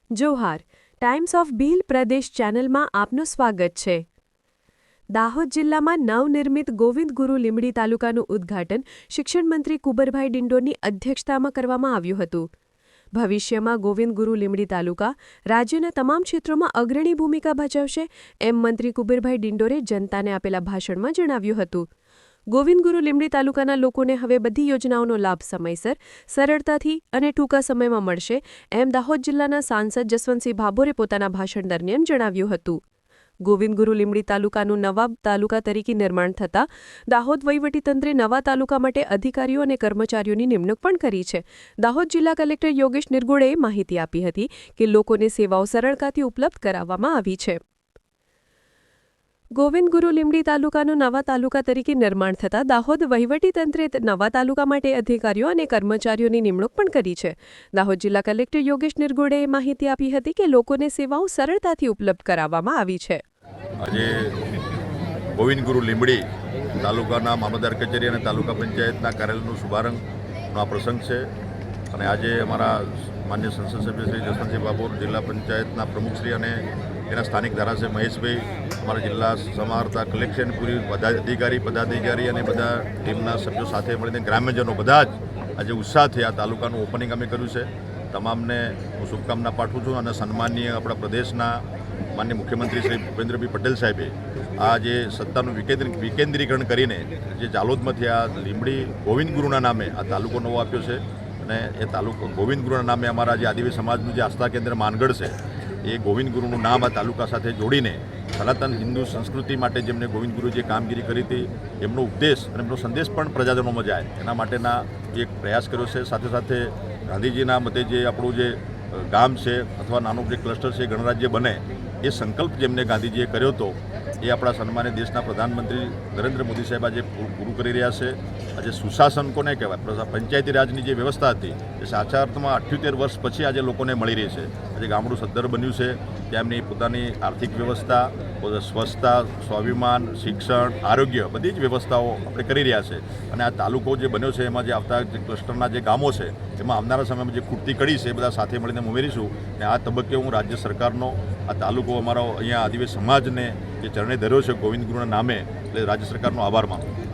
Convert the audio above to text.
Johar times of Bhil પ્રદેશ ચેનલમાં આપનું સ્વાગત છે। દાહોદ જિલ્લામાં નવનિર્મિત ગોવિંદ ગુરુ લીંબડી તાલુકાનું ઉદ્ઘાટન શિક્ષણ મંત્રી કુબરભાઈ ડિંડોરની અધ્યક્ષતામાં કરવામાં આવ્યું હતું। ભવિષ્યમાં ગોવિંદ ગુરુ લીંબડી તાલુકા રાજ્યના તમામ ક્ષેત્રોમાં અગ્રણી ભૂમિકા ભજવશે એમ મંત્રી કુબરભાઈ ડિંડોરે જનતાને આપેલા ભાષણમાં જણાવ્યું હતું। ગોવિંદ ગુરુ લીંબડી તાલુકાના લોકોને હવે બધી યોજનાઓનો લાભ સમયસર, સરળતાથી અને ટૂંકા સમયમાં મળશે એમ દાહોદ જિલ્લાના સાંસદ જસવંતસિંહ ભાભોરે પોતાના ભાષણ દરમિયાન જણાવ્યું હતું। ગોવિંદ ગુરુ લીંબડી તાલુકાનું નવા તાલુકા તરીકે નિર્માણ થતાં દાહોદ વહીવટીતંત્રે નવા તાલુકા માટે અધિકારીઓ અને કર્મચારીઓની નિમણૂક પણ કરી છે। દાહોદ જિલ્લા કલેક્ટર યોગેશ નિર્ગુડેએ માહિતી આપી હતી કે લોકોને સેવાઓ સરળતાથી ઉપલબ્ધ કરાવવામાં આવી છે। ગોવિંદ ગુરુ લીંબડી તાલુકાનું નવા તાલુકા તરીકે નિર્માણ થતાં દાહોદ વહીવટીતંત્રે નવા તાલુકા માટે અધિકારીઓ અને કર્મચારીઓની નિમણૂક પણ કરી છે। દાહોદ જિલ્લા કલેક્ટર યોગેશ નિર્ગુડેએ માહિતી આપી હતી કે લોકોને સેવાઓ સરળતાથી ઉપલબ્ધ કરાવવામાં આવી છે। આજે ગોવિંદ ગુરુ લીંબડી તાલુકાના મામલતદાર કચેરી અને તાલુકા પંચાયતના કાર્યાલયનું શુભારંભનો આ પ્રસંગ છે અને આજે અમારા માન્ય સંસદ સભ્ય શ્રી જસવંતસિંહ ભાભોર, જિલ્લા પંચાયતના પ્રમુખશ્રી અને એના સ્થાનિક ધારાસભ્ય મહેશભાઈ, અમારા જિલ્લા સમાહર્તા કલેક્શન પૂરી પદાધિકારી અને બધા ટીમના સભ્યો સાથે મળીને ગ્રામ્યજનો બધા જ આજે ઉત્સાહથી આ તાલુકાનું ઓપનિંગ અમે કર્યું છે। તમામને હું શુભકામના પાઠવું છું અને સન્માનીય આપણા પ્રદેશના માન્ય મુખ્યમંત્રી શ્રી ભૂપેન્દ્રભાઈ પટેલ સાહેબે આ જે સત્તાનું વિકેન્દ્રીકરણ કરીને જે જાલોદમાંથી આ લીંબડી ગોવિંદ ગુરુના નામે આ તાલુકો નવો આપ્યો છે અને એ તાલુકો ગોવિંદ ગુરુના નામે અમારા જે આદિવાસી સમાજનું જે આસ્થા કેન્દ્ર માનગઢ છે એ ગોવિંદ ગુરુનું નામ આ તાલુકા સાથે જોડીને સનાતન હિન્દુ સંસ્કૃતિ માટે જેમને ગોવિંદ ગુરુ જે કામગીરી કરી હતી એમનો ઉપદેશ અને એમનો સંદેશ પણ પ્રજાજનોમાં જાય એના માટેના એક પ્રયાસ કર્યો છે। સાથે સાથે ગાંધીજીના મતે જે આપણું જે ગામ છે અથવા નાનું જે ક્લસ્ટર છે ગણરાજ્ય બને એ સંકલ્પ જેમને ગાંધીજીએ કર્યો હતો એ આપણા સન્માનિત દેશના પ્રધાનમંત્રી નરેન્દ્ર મોદી સાહેબ આજે પૂરું કરી રહ્યા છે। આજે સુશાસન કોને કહેવાય, પંચાયતી રાજની જે વ્યવસ્થા હતી એ સાચા અર્થમાં 78 વર્ષ પછી આજે લોકોને મળી રહી છે। આજે ગામડું સદ્ધર બન્યું છે, ત્યાં એમની પોતાની આર્થિક વ્યવસ્થા, સ્વચ્છતા, સ્વાભિમાન, શિક્ષણ, આરોગ્ય બધી જ વ્યવસ્થાઓ આપણે કરી રહ્યા છે અને આ તાલુકો જે બન્યો છે એમાં જે આવતા જે ક્લસ્ટરના જે ગામો છે એમાં આવનારા સમયમાં જે ખૂટતી કડી છે એ બધા સાથે મળીને ઉમેરીશું અને આ તબક્કે હું રાજ્ય સરકારનો આ તાલુકો અમારો અહીંયા આદિવાસી સમાજને જે ચરણે ધર્યો છે ગોવિંદ ગુરુના નામે એટલે રાજ્ય સરકારનો આભાર માનું છું।